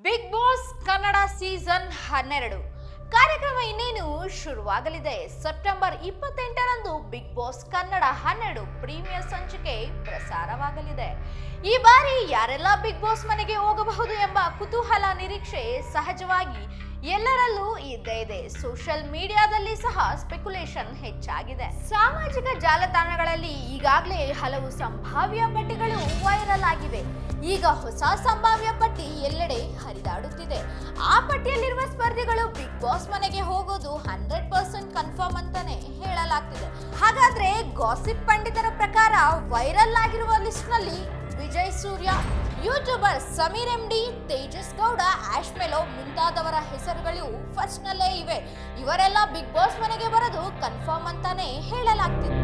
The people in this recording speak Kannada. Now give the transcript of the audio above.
ಬಿಗ್ ಬಾಸ್ ಕನ್ನಡ ಸೀಸನ್ 12 ಕಾರ್ಯಕ್ರಮ ಇನ್ನೇನು ಶುರುವಾಗಲಿದೆ. ಸೆಪ್ಟೆಂಬರ್ 28ರಂದು ಬಿಗ್ ಬಾಸ್ ಕನ್ನಡ 12 ಪ್ರೀಮಿಯರ್ ಸಂಚಿಕೆ ಪ್ರಸಾರವಾಗಲಿದೆ. ಈ ಬಾರಿ ಯಾರೆಲ್ಲ ಬಿಗ್ ಬಾಸ್ ಮನೆಗೆ ಹೋಗಬಹುದು ಎಂಬ ಕುತೂಹಲ ನಿರೀಕ್ಷೆ ಸಹಜವಾಗಿ ಎಲ್ಲರಲ್ಲೂ ಇದ್ದೇ ಇದೆ. ಸೋಷಿಯಲ್ ಮೀಡಿಯಾದಲ್ಲಿ ಸಹ ಸ್ಪೆಕ್ಯುಲೇಷನ್ ಹೆಚ್ಚಾಗಿದೆ. ಸಾಮಾಜಿಕ ಜಾಲತಾಣಗಳಲ್ಲಿ ಈಗಾಗಲೇ ಹಲವು ಸಂಭಾವ್ಯ ಪಟ್ಟಿಗಳು ವೈರಲ್ ಆಗಿವೆ. ಈಗ ಹೊಸ ಸಂಭಾವ್ಯ ಪಟ್ಟಿ ಎಲ್ಲೆಡೆ ಹರಿದಾಡುತ್ತಿದೆ. ಆ ಪಟ್ಟಿಯಲ್ಲಿರುವ ಸ್ಪರ್ಧಿಗಳು ಬಿಗ್ ಬಾಸ್ ಮನೆಗೆ ಹೋಗೋದು 100% ಕನ್ಫರ್ಮ್ ಅಂತಾನೆ ಹೇಳಲಾಗ್ತಿದೆ. ಹಾಗಾದ್ರೆ ಗಾಸಿಪ್ ಪಂಡಿತರ ಪ್ರಕಾರ ವೈರಲ್ ಆಗಿರುವ ಲಿಸ್ಟ್ ನಲ್ಲಿ ವಿಜಯ್ ಸೂರ್ಯ, ಯೂಟ್ಯೂಬರ್ ಸಮೀರ್ ಎಂಡಿ, ತೇಜಸ್ ಗೌಡ, ಆಶ್ ಮೆಲೋ ಮುಂತಾದವರ ಹೆಸರುಗಳು ಫಸ್ಟ್ ನಲ್ಲೇ ಇವೆ. ಇವರೆಲ್ಲ ಬಿಗ್ ಬಾಸ್ ಮನೆಗೆ ಬರೋದು ಕನ್ಫರ್ಮ್ ಅಂತಾನೆ ಹೇಳಲಾಗ್ತಿದೆ.